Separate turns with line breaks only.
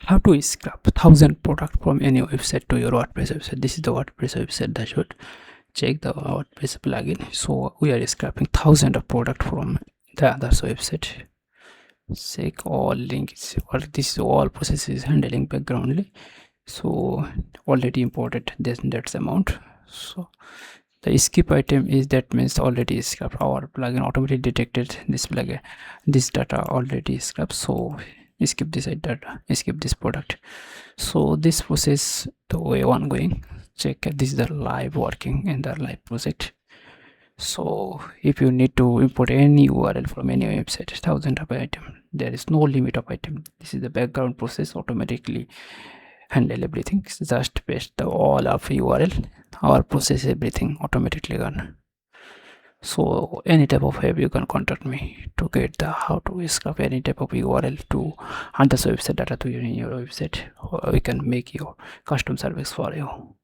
how to scrap 1000 product from any website to your WordPress website. This is the WordPress website dashboard. Check the WordPress plugin. So we are scrapping 1000 of product from the other's website. Check all links. This all process is handling backgroundly. So already imported that's amount. So the skip item is, that means already scrapped. Our plugin automatically detected this plugin, this data already scrapped. So skip this data, skip this product. So this process the way ongoing. Check this is the live working in the live project. So if you need to import any URL from any website, 1000 of item, there is no limit of item. This is the background process, automatically handle everything. Just paste the all of URL, our process everything automatically gone. So any type of help you can contact me to get the how to scrap any type of URL to hunt the website data to your website. We can make your custom service for you.